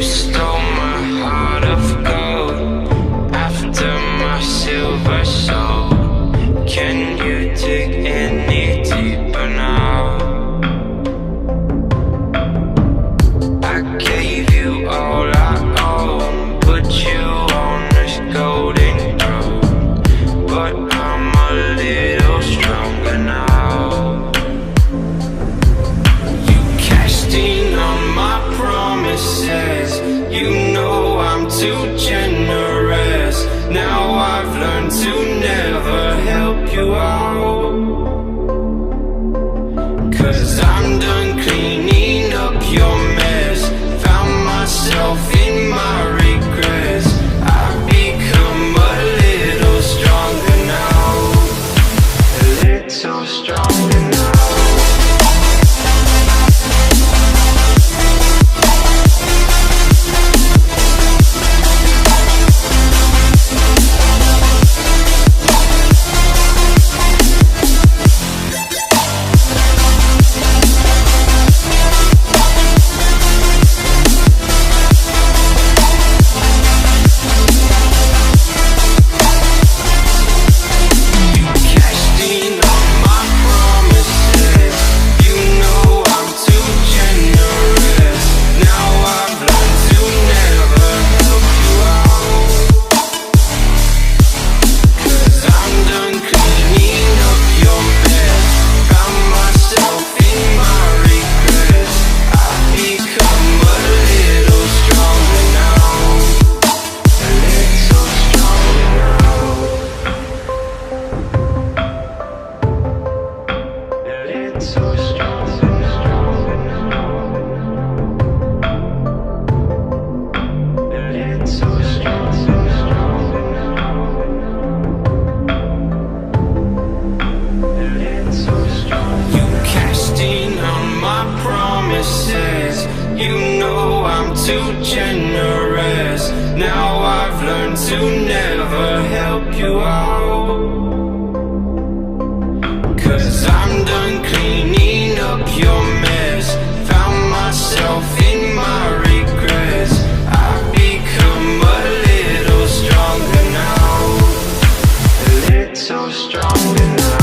stole my heart of gold after my silver soul. Can you dig any deeper now? I gave you all I own, put you on this golden throne, but I'm a little stronger now. You cashed in on my promises, you know I'm too generous. Now I've learned to never help you out, 'cause I'm done cleaning up your mess. Found myself in my regrets. I've become a little stronger now, a little stronger now. You know I'm too generous. Now I've learned to never help you out, 'cause I'm done cleaning up your mess. Found myself in my regrets. I've become a little stronger now, a little stronger now.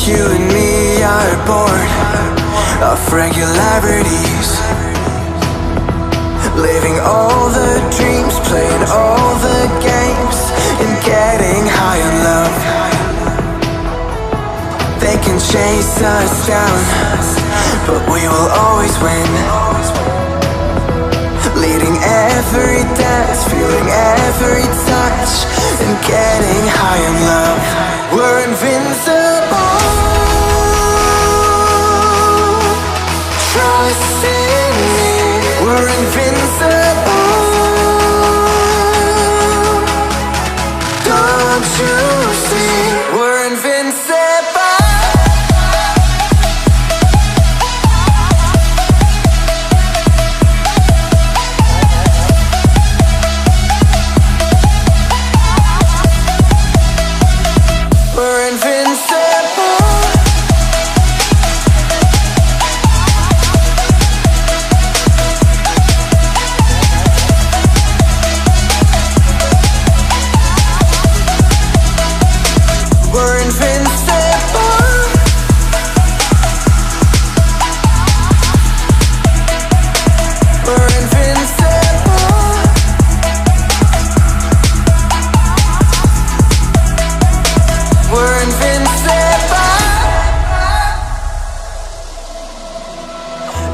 You and me are bored of regularities, living all the dreams, playing all the games, and getting high on love. They can chase us down, but we will always win. Leading every dance, feeling every touch, and getting high on love. We're invincible. Trust in me. We're invincible. Don't you see? We're invincible. We're invincible. We're invincible.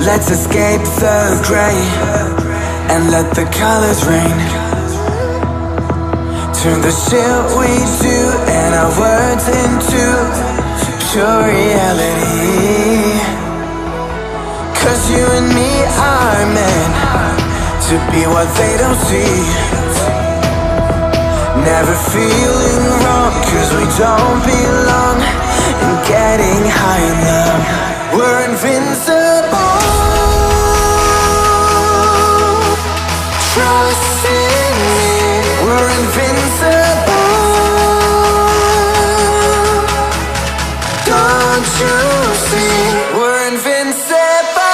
Let's escape the gray and let the colors rain. Turn the shit we do and our words into pure reality. 'Cause you and me are meant to be what they don't see. Never feeling wrong 'cause we don't belong. And getting high in love, we're invincible. Trust in me, we're invincible. Don't you see, we're invincible.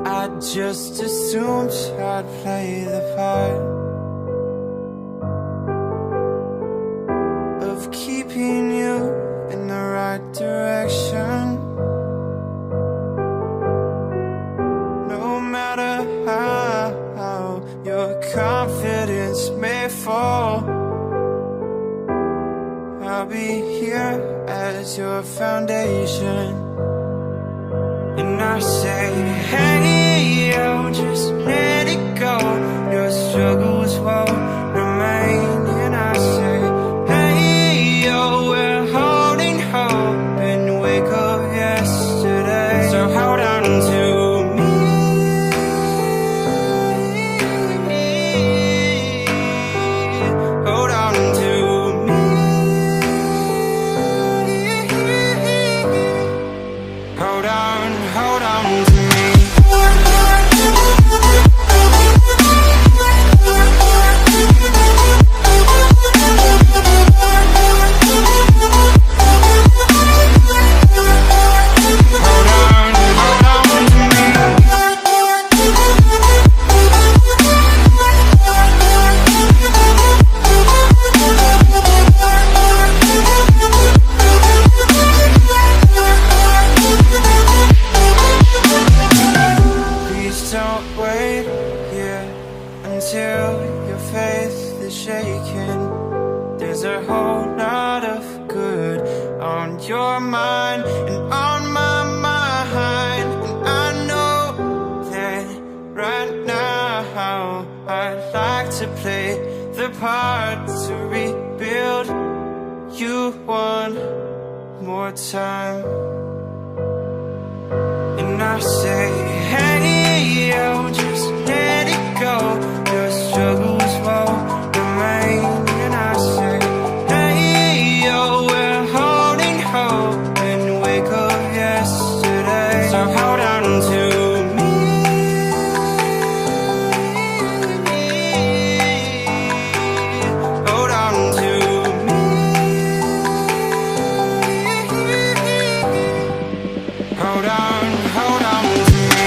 I just assumed I'd play the part of keeping you in the right direction. No matter how your confidence may fall, I'll be here as your foundation. And I say, hey, yo, just let it go. Your struggles won't remain. And I say, hey, yo, we're holding hope and wake up yesterday. So hold on to me. Hold on to me. Hold on to me. Until your faith is shaken. There's a whole lot of good on your mind and on my mind. And I know that right now I'd like to play the part to rebuild you one more time. And I say, hey, yo, just let it go. Your struggles won't remain. And I say, hey, yo, we're holding hope and wake up yesterday. So hold on to me. Hold on to me. Hold on to me. Hold on to me.